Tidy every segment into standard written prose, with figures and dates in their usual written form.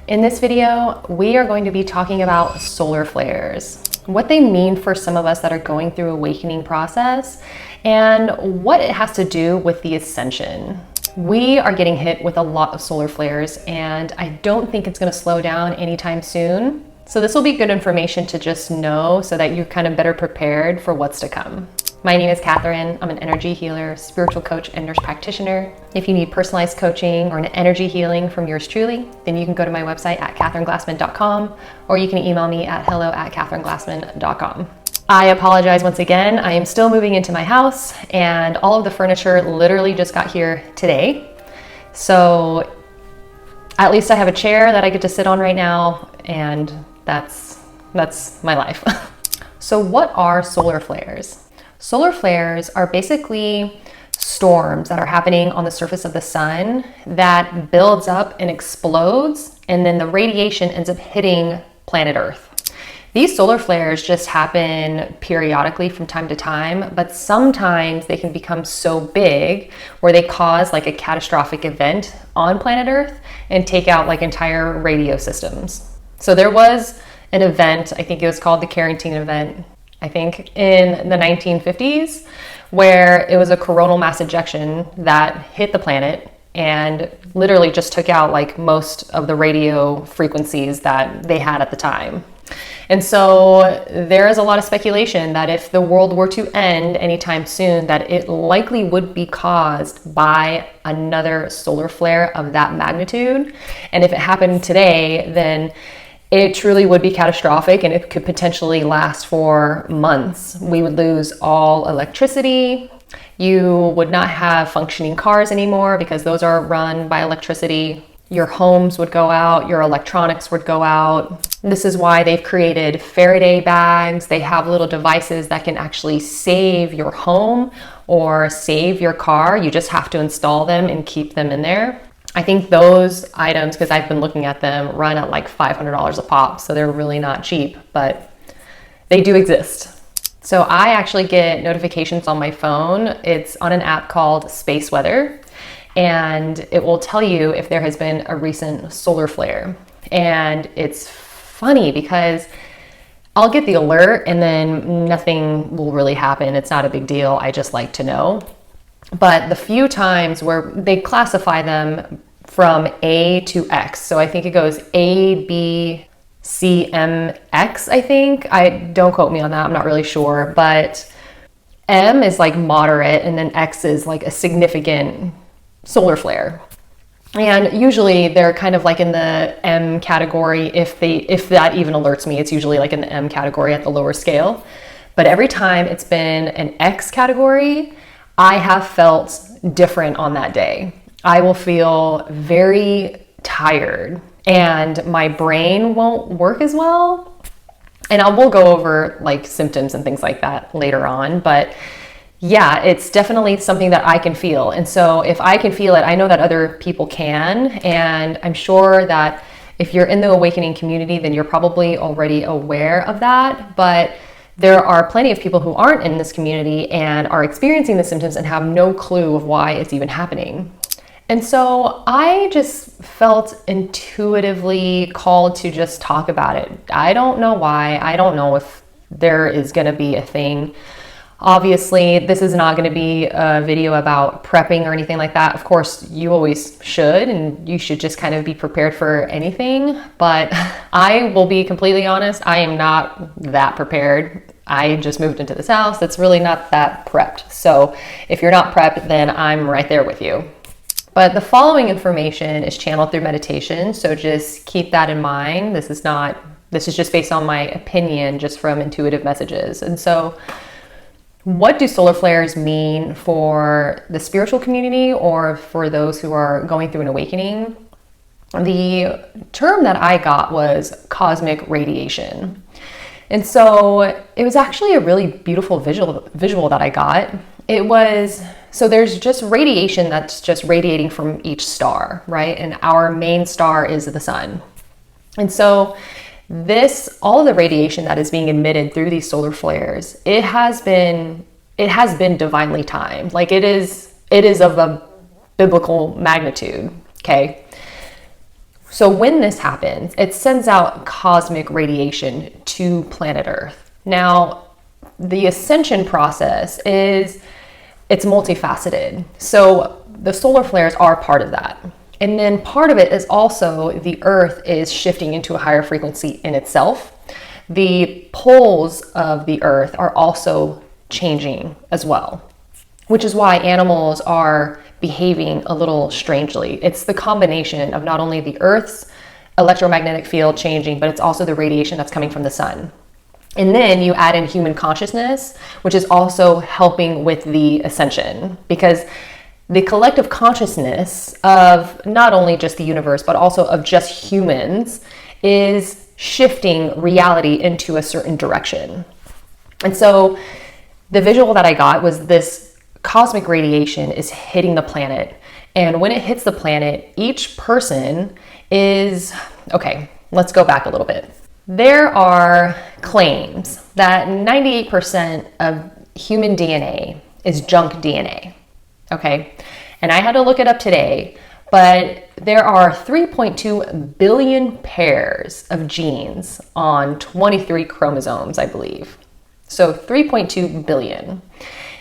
In this video, we are going to be talking about solar flares, what they mean for some of us that are going through awakening process, and what it has to do with the ascension. We are getting hit with a lot of solar flares, and I don't think it's going to slow down anytime soon. So this will be good information to just know so that you're kind of better prepared for what's to come. My name is Catherine. I'm an energy healer, spiritual coach, and nurse practitioner. If you need personalized coaching or an energy healing from yours truly, then you can go to my website at catherineglassman.com, or you can email me at hello@catherineglassman.com. I apologize once again. I am still moving into my house, and all of the furniture literally just got here today. So at least I have a chair that I get to sit on right now, and that's my life. So what are solar flares? Solar flares are basically storms that are happening on the surface of the sun that builds up and explodes, and then the radiation ends up hitting planet Earth. These solar flares just happen periodically from time to time, but sometimes they can become so big where they cause like a catastrophic event on planet Earth and take out like entire radio systems. So there was an event, I think it was called the Carrington event, I think in the 1950s, where it was a coronal mass ejection that hit the planet and literally just took out like most of the radio frequencies that they had at the time. And so there is a lot of speculation that if the world were to end anytime soon, that it likely would be caused by another solar flare of that magnitude. And if it happened today, then it truly would be catastrophic, and it could potentially last for months. We would lose all electricity. You would not have functioning cars anymore because those are run by electricity. Your homes would go out, your electronics would go out. This is why they've created Faraday bags. They have little devices that can actually save your home or save your car. You just have to install them and keep them in there. I think those items, because I've been looking at them, run at like $500 a pop. So they're really not cheap, but they do exist. So I actually get notifications on my phone. It's on an app called Space Weather, and it will tell you if there has been a recent solar flare. And it's funny because I'll get the alert and then nothing will really happen. It's not a big deal. I just like to know. But the few times where they classify them from A to X, so I think it goes A, B, C, M, X, I think. Don't quote me on that, I'm not really sure. But M is like moderate, and then X is like a significant solar flare. And usually they're kind of like in the M category. If that even alerts me, it's usually like in the M category at the lower scale. But every time it's been an X category, I have felt different on that day. I will feel very tired and my brain won't work as well. And we'll go over like symptoms and things like that later on. But yeah, it's definitely something that I can feel. And so if I can feel it, I know that other people can. And I'm sure that if you're in the awakening community, then you're probably already aware of that. But there are plenty of people who aren't in this community and are experiencing the symptoms and have no clue of why it's even happening. And so I just felt intuitively called to just talk about it. I don't know why. I don't know if there is going to be a thing. Obviously, this is not going to be a video about prepping or anything like that. Of course, you always should, and you should just kind of be prepared for anything. But I will be completely honest, I am not that prepared. I just moved into this house that's really not that prepped. So if you're not prepped, then I'm right there with you. But the following information is channeled through meditation, so just keep that in mind. This is just based on my opinion, just from intuitive messages. And so what do solar flares mean for the spiritual community or for those who are going through an awakening? The term that I got was cosmic radiation. And so it was actually a really beautiful visual that I got. So there's just radiation that's just radiating from each star, right? And our main star is the sun. And so all of the radiation that is being emitted through these solar flares, it has been divinely timed. Like it is of a biblical magnitude, okay? So when this happens, it sends out cosmic radiation to planet Earth. Now, the ascension process it's multifaceted. So the solar flares are part of that. And then part of it is also the Earth is shifting into a higher frequency in itself. The poles of the Earth are also changing as well, which is why animals are behaving a little strangely. It's the combination of not only the Earth's electromagnetic field changing, but it's also the radiation that's coming from the sun. And then you add in human consciousness, which is also helping with the ascension, because the collective consciousness of not only just the universe, but also of just humans is shifting reality into a certain direction. And so the visual that I got was this cosmic radiation is hitting the planet. And when it hits the planet, each person is, okay, let's go back a little bit. There are claims that 98% of human DNA is junk DNA, okay? And I had to look it up today, but there are 3.2 billion pairs of genes on 23 chromosomes, I believe. So 3.2 billion.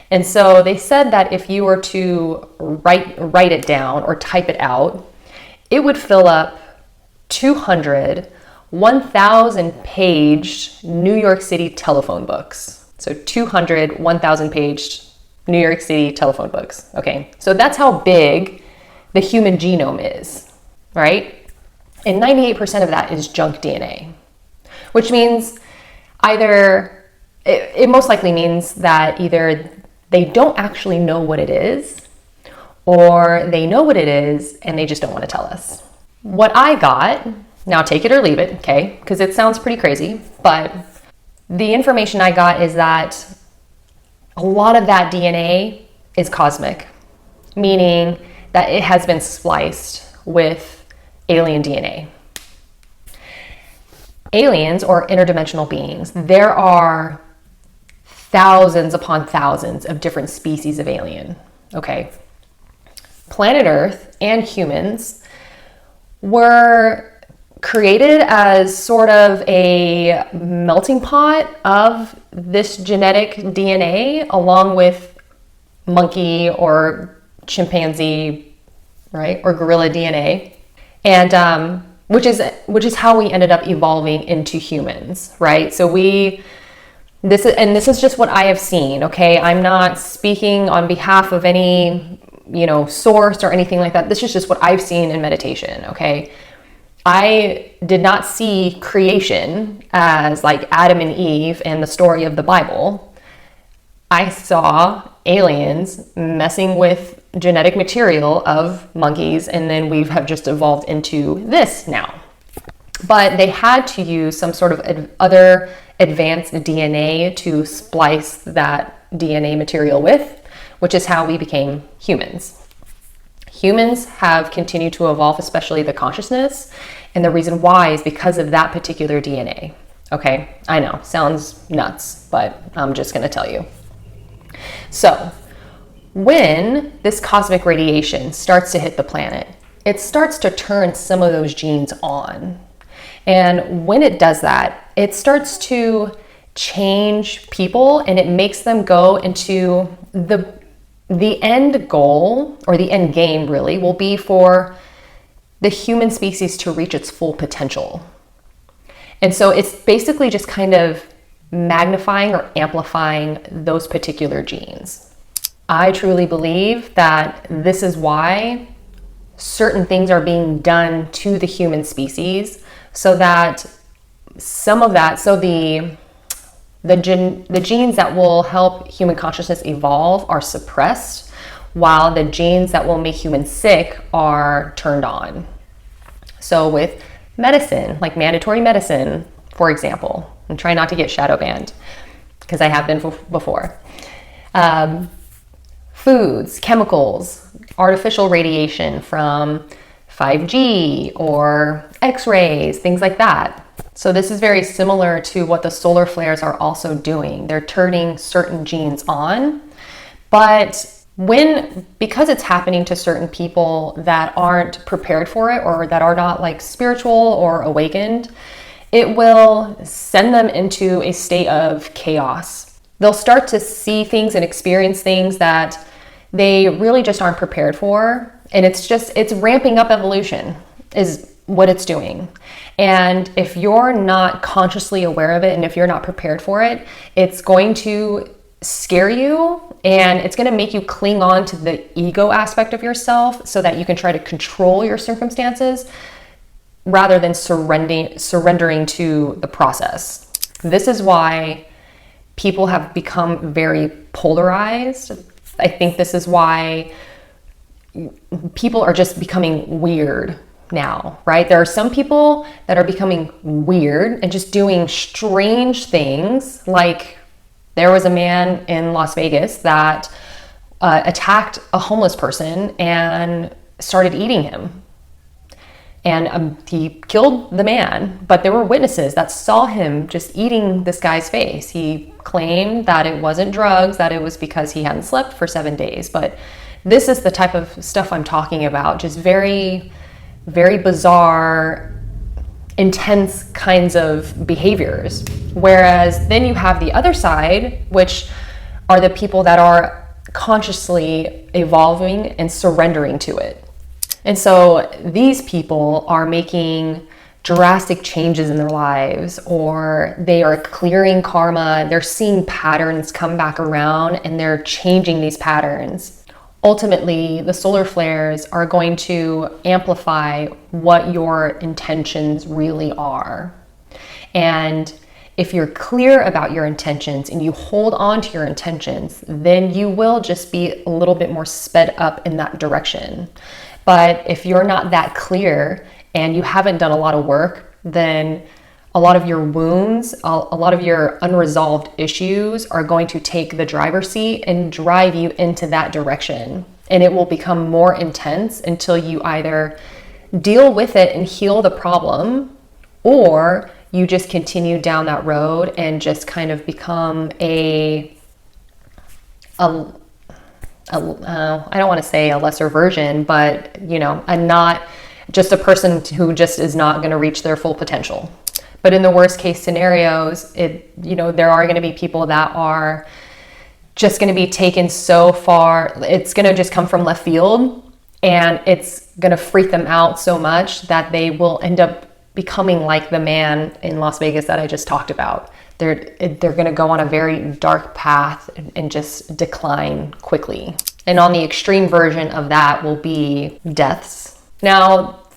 And so they said that if you were to write it down or type it out, it would fill up 200 1,000-page New York City telephone books. So 200 1,000-page New York City telephone books. Okay, so that's how big the human genome is, right? And 98% of that is junk DNA, which means it most likely means that either they don't actually know what it is, or they know what it is and they just don't want to tell us. What I got, now take it or leave it, okay, because it sounds pretty crazy, but the information I got is that a lot of that DNA is cosmic, meaning that it has been spliced with alien DNA. Aliens, or interdimensional beings, there are thousands upon thousands of different species of alien, okay? Planet Earth and humans were created as sort of a melting pot of this genetic DNA, along with monkey or chimpanzee, right, or gorilla DNA, and which is how we ended up evolving into humans, right? So this is just what I have seen, okay? I'm not speaking on behalf of any, source or anything like that. This is just what I've seen in meditation, okay? I did not see creation as like Adam and Eve and the story of the Bible. I saw aliens messing with genetic material of monkeys, and then we have just evolved into this now. But they had to use some sort of other advanced DNA to splice that DNA material with, which is how we became humans. Humans have continued to evolve, especially the consciousness, and the reason why is because of that particular DNA. Okay, I know, sounds nuts, but I'm just going to tell you. So, when this cosmic radiation starts to hit the planet, it starts to turn some of those genes on. And when it does that, it starts to change people, and it makes them go into the end goal, or the end game really, will be for the human species to reach its full potential. And so it's basically just kind of magnifying or amplifying those particular genes. I truly believe that this is why certain things are being done to the human species, so that some of that, so the genes that will help human consciousness evolve are suppressed, while the genes that will make humans sick are turned on. So with medicine, like mandatory medicine, for example, I'm trying not to get shadow banned because I have been before. Foods, chemicals, artificial radiation from 5G or X-rays, things like that. So this is very similar to what the solar flares are also doing. They're turning certain genes on, but Because it's happening to certain people that aren't prepared for it or that are not like spiritual or awakened, it will send them into a state of chaos. They'll start to see things and experience things that they really just aren't prepared for. And it's ramping up evolution is what it's doing. And if you're not consciously aware of it and if you're not prepared for it, it's going to scare you and it's going to make you cling on to the ego aspect of yourself so that you can try to control your circumstances rather than surrendering to the process. This is why people have become very polarized. I think this is why people are just becoming weird now, right? There are some people that are becoming weird and just doing strange things. Like there was a man in Las Vegas that attacked a homeless person and started eating him. And he killed the man, but there were witnesses that saw him just eating this guy's face. He claimed that it wasn't drugs, that it was because he hadn't slept for 7 days. But this is the type of stuff I'm talking about, just very, very bizarre, intense kinds of behaviors. Whereas then you have the other side, which are the people that are consciously evolving and surrendering to it. And so these people are making drastic changes in their lives, or they are clearing karma, they're seeing patterns come back around and they're changing these patterns. Ultimately, the solar flares are going to amplify what your intentions really are. And if you're clear about your intentions and you hold on to your intentions, then you will just be a little bit more sped up in that direction. But if you're not that clear and you haven't done a lot of work, then a lot of your wounds, a lot of your unresolved issues are going to take the driver's seat and drive you into that direction. And it will become more intense until you either deal with it and heal the problem, or you just continue down that road and just kind of become I don't want to say a lesser version, but not just a person who just is not going to reach their full potential. But in the worst case scenarios, there are going to be people that are just going to be taken so far. It's going to just come from left field, and it's going to freak them out so much that they will end up becoming like the man in Las Vegas that I just talked about. They're going to go on a very dark path and just decline quickly. And on the extreme version of that will be deaths. Now,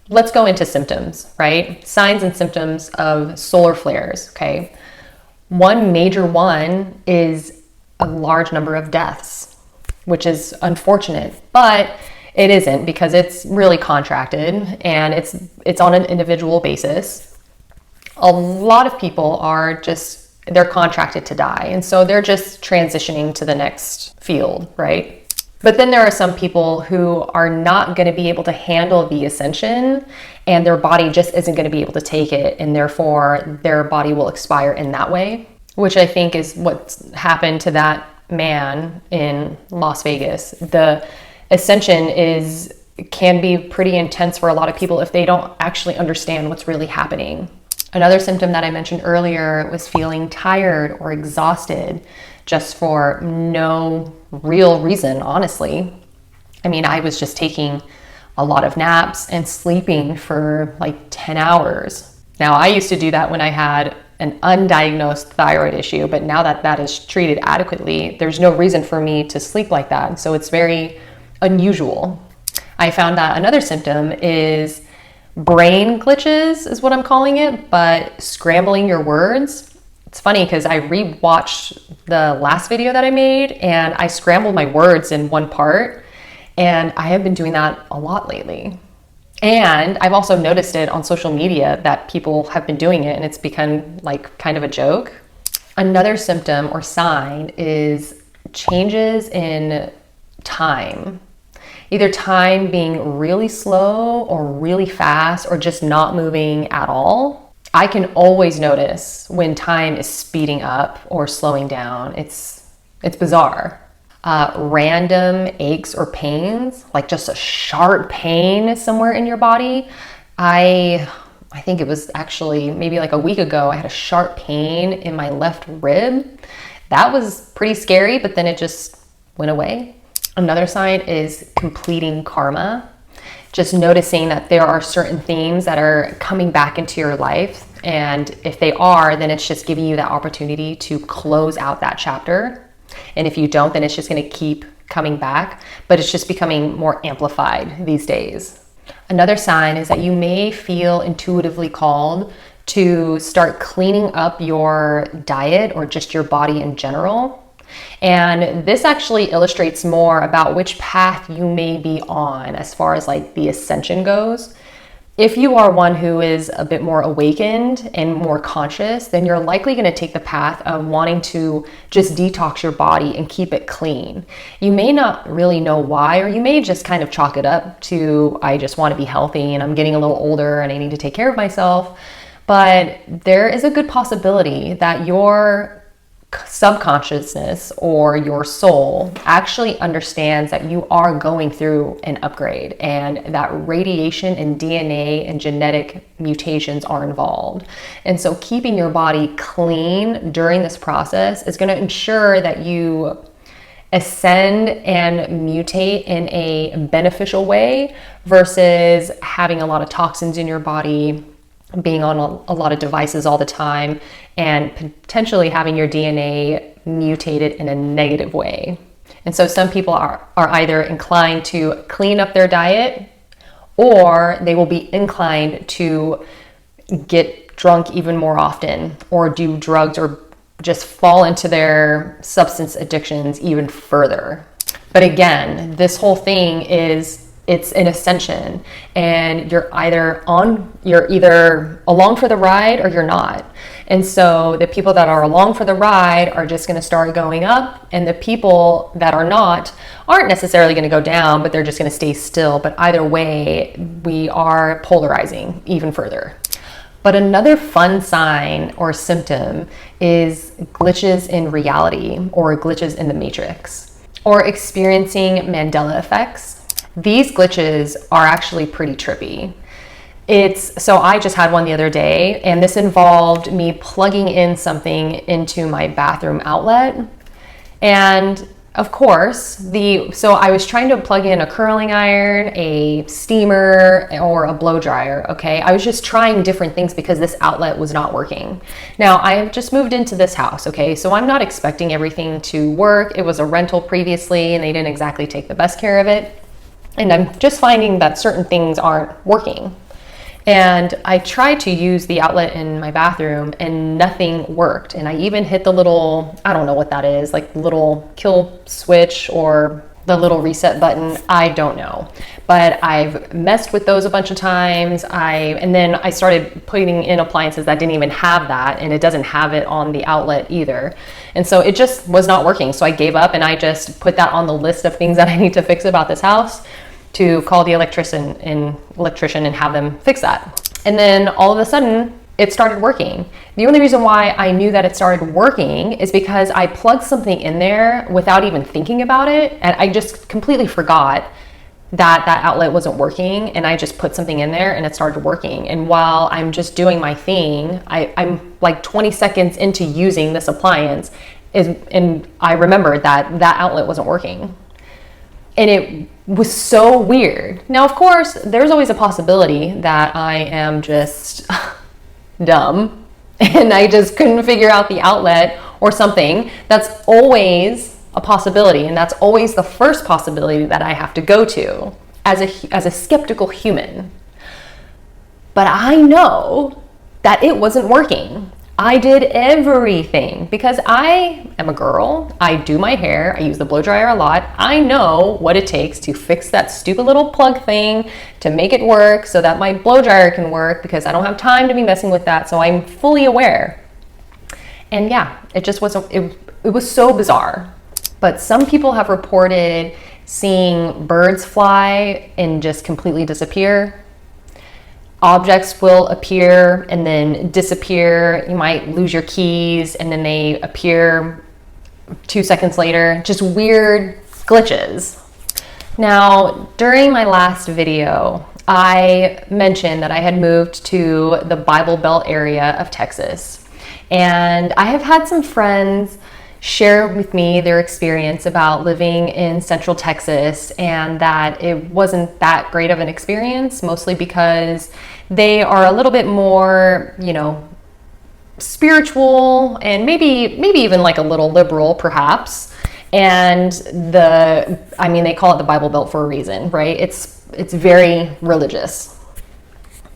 let's go into symptoms, right? Signs and symptoms of solar flares, okay? One major one is a large number of deaths, which is unfortunate, but it isn't, because it's really contracted and it's on an individual basis. A lot of people they're contracted to die. And so they're just transitioning to the next field, right? But then there are some people who are not going to be able to handle the ascension, and their body just isn't going to be able to take it. And therefore their body will expire in that way, which I think is what's happened to that man in Las Vegas. The ascension can be pretty intense for a lot of people if they don't actually understand what's really happening. Another symptom that I mentioned earlier was feeling tired or exhausted just for no real reason, honestly. I mean, I was just taking a lot of naps and sleeping for like 10 hours. Now, I used to do that when I had an undiagnosed thyroid issue, but now that that is treated adequately, there's no reason for me to sleep like that. So it's very unusual. I found that another symptom is brain glitches, is what I'm calling it, but scrambling your words. It's funny because I rewatched the last video that I made and I scrambled my words in one part, and I have been doing that a lot lately. And I've also noticed it on social media that people have been doing it, and it's become like kind of a joke. Another symptom or sign is changes in time. Either time being really slow or really fast, or just not moving at all. I can always notice when time is speeding up or slowing down. It's bizarre. random aches or pains, like just a sharp pain somewhere in your body. I think it was actually maybe like a week ago, I had a sharp pain in my left rib. That was pretty scary, but then it just went away. Another sign is completing karma. Just noticing that there are certain themes that are coming back into your life. And if they are, then it's just giving you that opportunity to close out that chapter. And if you don't, then it's just going to keep coming back, but it's just becoming more amplified these days. Another sign is that you may feel intuitively called to start cleaning up your diet or just your body in general. And this actually illustrates more about which path you may be on as far as like the ascension goes. If you are one who is a bit more awakened and more conscious, then you're likely going to take the path of wanting to just detox your body and keep it clean. You may not really know why, or you may just kind of chalk it up to, I just want to be healthy and I'm getting a little older and I need to take care of myself. But there is a good possibility that your subconsciousness or your soul actually understands that you are going through an upgrade and that radiation and DNA and genetic mutations are involved. And so keeping your body clean during this process is going to ensure that you ascend and mutate in a beneficial way versus having a lot of toxins in your body, being on a lot of devices all the time, and potentially having your DNA mutated in a negative way. And so some people are either inclined to clean up their diet, or they will be inclined to get drunk even more often, or do drugs, or just fall into their substance addictions even further. But again, this whole thing it's an ascension, and you're either along for the ride or you're not. And so the people that are along for the ride are just going to start going up, and the people that are not aren't necessarily going to go down, but they're just going to stay still. But either way, we are polarizing even further. But another fun sign or symptom is glitches in reality, or glitches in the matrix, or experiencing Mandela effects. These glitches are actually pretty trippy. So I just had one the other day, and this involved me plugging in something into my bathroom outlet. And of course, so I was trying to plug in a curling iron, a steamer, or a blow dryer, okay? I was just trying different things because this outlet was not working. Now, I have just moved into this house, okay? So I'm not expecting everything to work. It was a rental previously, and they didn't exactly take the best care of it. And I'm just finding that certain things aren't working. And I tried to use the outlet in my bathroom and nothing worked. And I even hit the little, I don't know what that is, like little kill switch or the little reset button. I don't know. But I've messed with those a bunch of times. And then I started putting in appliances that didn't even have that, and it doesn't have it on the outlet either. And so it just was not working. So I gave up, and I just put that on the list of things that I need to fix about this house, to call the electrician and have them fix that. And then all of a sudden, it started working. The only reason why I knew that it started working is because I plugged something in there without even thinking about it, and I just completely forgot that outlet wasn't working, and I just put something in there and it started working. And while I'm just doing my thing, I'm like 20 seconds into using this appliance, and I remembered that outlet wasn't working. And it was so weird. Now, of course, there's always a possibility that I am just dumb and I just couldn't figure out the outlet or something. That's always a possibility, and that's always the first possibility that I have to go to as a skeptical human. But I know that it wasn't working. I did everything because I am a girl. I do my hair. I use the blow dryer a lot. I know what it takes to fix that stupid little plug thing to make it work so that my blow dryer can work, because I don't have time to be messing with that. So I'm fully aware. And yeah, it just wasn't, it was so bizarre. But some people have reported seeing birds fly and just completely disappear. Objects will appear and then disappear. You might lose your keys and then they appear 2 seconds later, just weird glitches. Now, during my last video, I mentioned that I had moved to the Bible Belt area of Texas. And I have had some friends share with me their experience about living in Central Texas, and that it wasn't that great of an experience, mostly because they are a little bit more, spiritual and maybe even like a little liberal perhaps. And they call it the Bible Belt for a reason, right? It's very religious.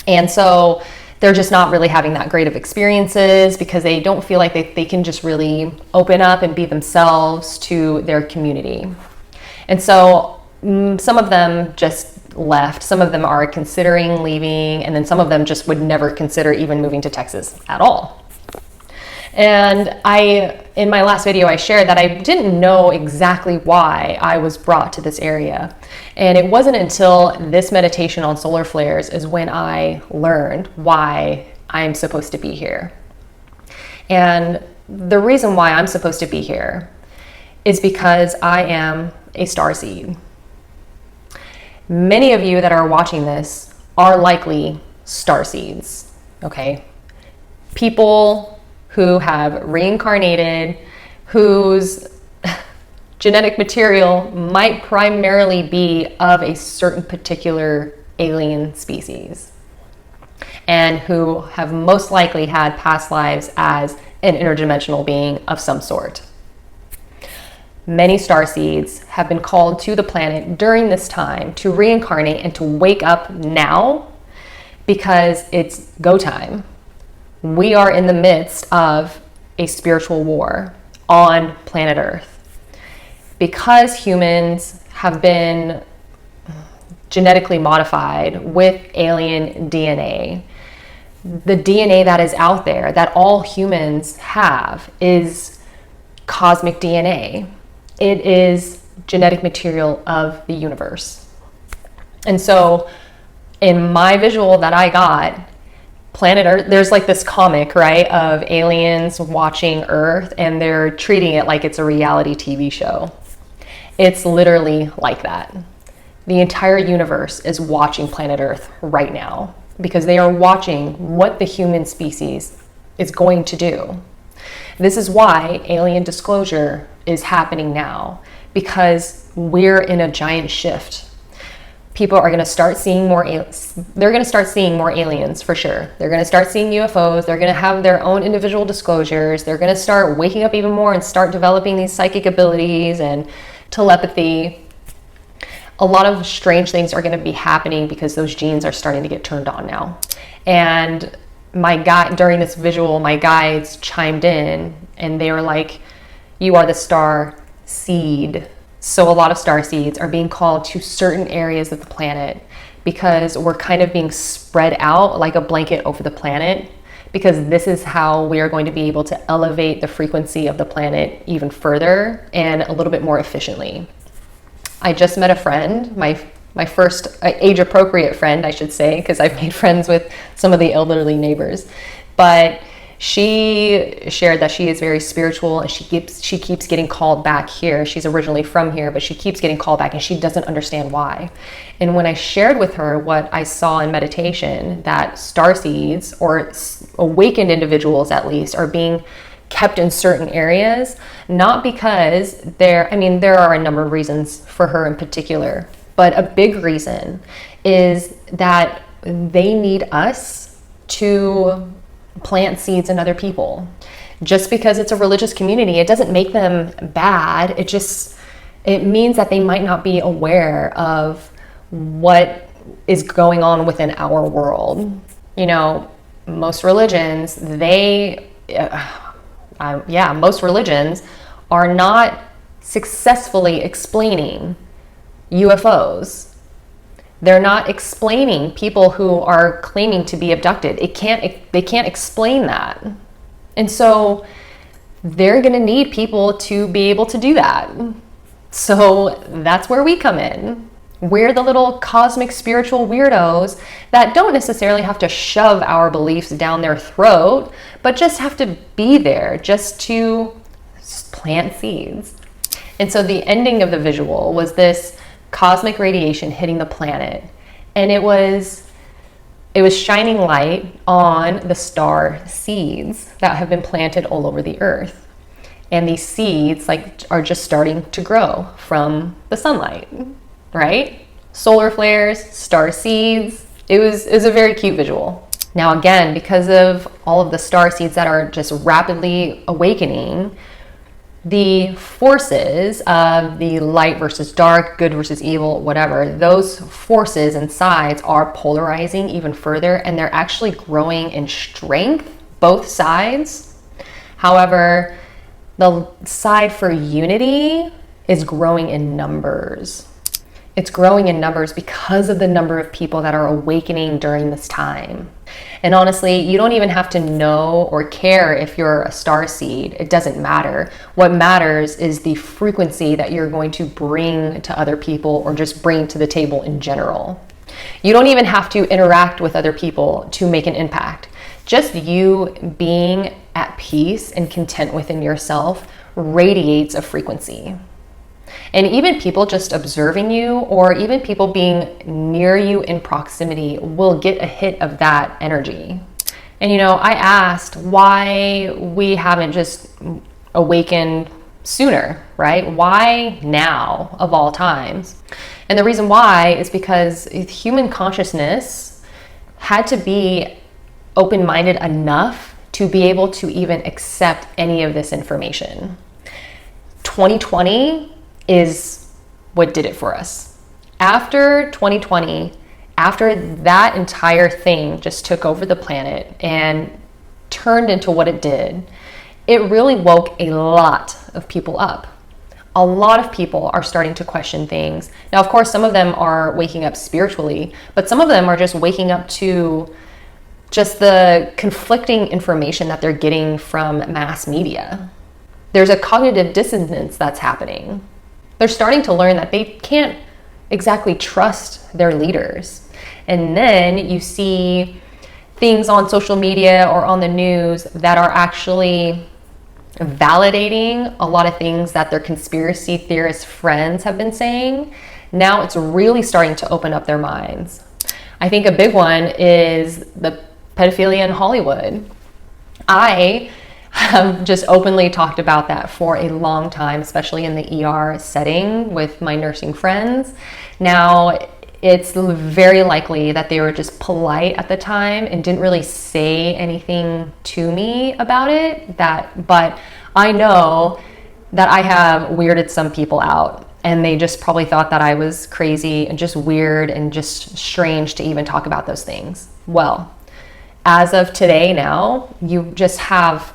And so they're just not really having that great of experiences because they don't feel like they can just really open up and be themselves to their community. And so some of them just left. Some of them are considering leaving, and then some of them just would never consider even moving to Texas at all. And in my last video, I shared that I didn't know exactly why I was brought to this area. And it wasn't until this meditation on solar flares is when I learned why I'm supposed to be here. And the reason why I'm supposed to be here is because I am a starseed. Many of you that are watching this are likely starseeds, okay? People who have reincarnated, whose genetic material might primarily be of a certain particular alien species, and who have most likely had past lives as an interdimensional being of some sort. Many starseeds have been called to the planet during this time to reincarnate and to wake up now because it's go time. We are in the midst of a spiritual war on planet Earth. Because humans have been genetically modified with alien DNA, the DNA that is out there, that all humans have, is cosmic DNA. It is genetic material of the universe. And so in my visual that I got, planet Earth, there's like this comic, right, of aliens watching Earth, and they're treating it like it's a reality TV show. It's literally like that. The entire universe is watching planet Earth right now because they are watching what the human species is going to do. This is why alien disclosure is happening now, because we're in a giant shift. People are going to start seeing more they're going to start seeing more aliens for sure. They're going to start seeing UFOs. They're going to have their own individual disclosures. They're going to start waking up even more and start developing these psychic abilities and telepathy. A lot of strange things are going to be happening because those genes are starting to get turned on now. And during this visual, my guides chimed in and they were like, "You are the star seed." So a lot of star seeds are being called to certain areas of the planet because we're kind of being spread out like a blanket over the planet, because this is how we are going to be able to elevate the frequency of the planet even further and a little bit more efficiently. I just met a friend, my first age-appropriate friend, I should say, because I've made friends with some of the elderly neighbors, but she shared that she is very spiritual and she keeps getting called back here. She's originally from here, but she keeps getting called back and she doesn't understand why. And when I shared with her what I saw in meditation, that starseeds, or awakened individuals at least, are being kept in certain areas, not because there are a number of reasons for her in particular, but a big reason is that they need us to plant seeds in other people. Just because it's a religious community, it doesn't make them bad. It means that they might not be aware of what is going on within our world. Most religions, most religions are not successfully explaining UFOs. They're not explaining people who are claiming to be abducted. They can't explain that. And so they're going to need people to be able to do that. So that's where we come in. We're the little cosmic spiritual weirdos that don't necessarily have to shove our beliefs down their throat, but just have to be there just to plant seeds. And so the ending of the visual was this cosmic radiation hitting the planet, and it was shining light on the star seeds that have been planted all over the earth. And these seeds are just starting to grow from the sunlight, right? Solar flares, star seeds. It was a very cute visual. Now again, because of all of the star seeds that are just rapidly awakening, the forces of the light versus dark, good versus evil, whatever, those forces and sides are polarizing even further, and they're actually growing in strength, both sides. However, the side for unity is growing in numbers. It's growing in numbers because of the number of people that are awakening during this time. And honestly, you don't even have to know or care if you're a star seed. It doesn't matter. What matters is the frequency that you're going to bring to other people, or just bring to the table in general. You don't even have to interact with other people to make an impact. Just you being at peace and content within yourself radiates a frequency. And even people just observing you, or even people being near you in proximity, will get a hit of that energy. And I asked why we haven't just awakened sooner, right? Why now of all times? And the reason why is because human consciousness had to be open-minded enough to be able to even accept any of this information. 2020 is what did it for us. After 2020, after that entire thing just took over the planet and turned into what it did, it really woke a lot of people up. A lot of people are starting to question things. Now, of course, some of them are waking up spiritually, but some of them are just waking up to just the conflicting information that they're getting from mass media. There's a cognitive dissonance that's happening. They're starting to learn that they can't exactly trust their leaders. And then you see things on social media or on the news that are actually validating a lot of things that their conspiracy theorist friends have been saying. Now it's really starting to open up their minds. I think a big one is the pedophilia in Hollywood. I have just openly talked about that for a long time, especially in the ER setting with my nursing friends. Now, it's very likely that they were just polite at the time and didn't really say anything to me about it. But I know that I have weirded some people out, and they just probably thought that I was crazy and just weird and just strange to even talk about those things. Well, as of today now, you just have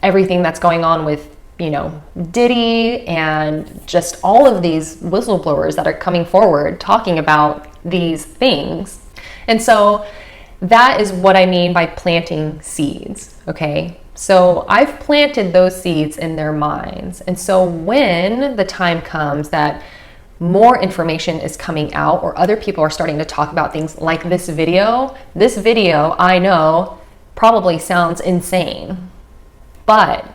everything that's going on with, Diddy and just all of these whistleblowers that are coming forward talking about these things. And so that is what I mean by planting seeds, okay? So I've planted those seeds in their minds. And so when the time comes that more information is coming out, or other people are starting to talk about things like this video I know probably sounds insane. But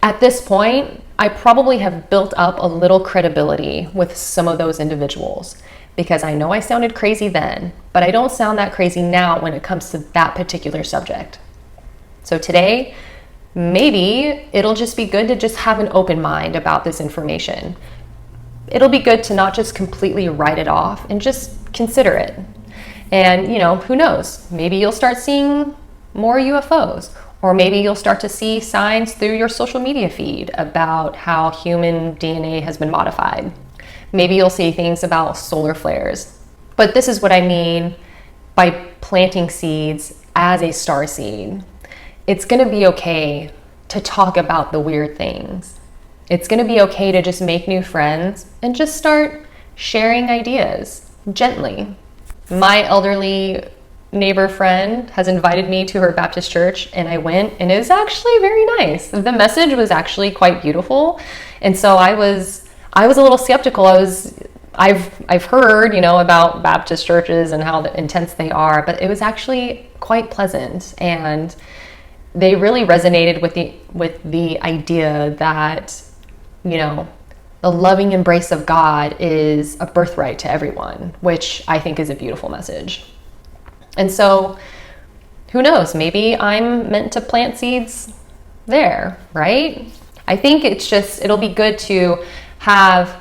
at this point, I probably have built up a little credibility with some of those individuals, because I know I sounded crazy then, but I don't sound that crazy now when it comes to that particular subject. So today, maybe it'll just be good to just have an open mind about this information. It'll be good to not just completely write it off and just consider it. And, who knows? Maybe you'll start seeing more UFOs. Or maybe you'll start to see signs through your social media feed about how human DNA has been modified. Maybe you'll see things about solar flares. But this is what I mean by planting seeds as a star seed. It's going to be okay to talk about the weird things. It's going to be okay to just make new friends and just start sharing ideas gently. My elderly neighbor friend has invited me to her Baptist church, and I went, and it was actually very nice. The message was actually quite beautiful, and so I was a little skeptical. I've heard about Baptist churches and how intense they are, but it was actually quite pleasant, and they really resonated with the idea that, you know, the loving embrace of God is a birthright to everyone, which I think is a beautiful message. And so, who knows, maybe I'm meant to plant seeds there, right? I think it'll be good to have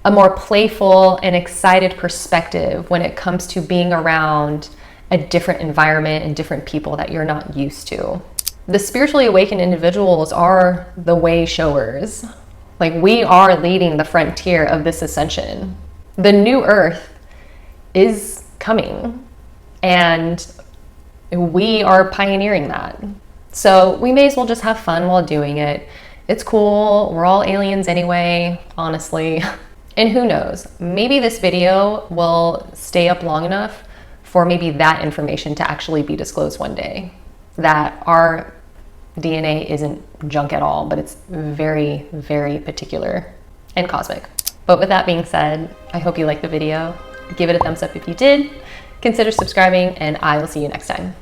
a more playful and excited perspective when it comes to being around a different environment and different people that you're not used to. The spiritually awakened individuals are the way showers. Like, we are leading the frontier of this ascension. The new earth is coming, and we are pioneering that. So we may as well just have fun while doing it. It's cool. We're all aliens anyway, honestly. And who knows, maybe this video will stay up long enough for maybe that information to actually be disclosed one day. That our DNA isn't junk at all, but it's very, very particular and cosmic. But with that being said, I hope you liked the video. Give it a thumbs up if you did. Consider subscribing, and I will see you next time.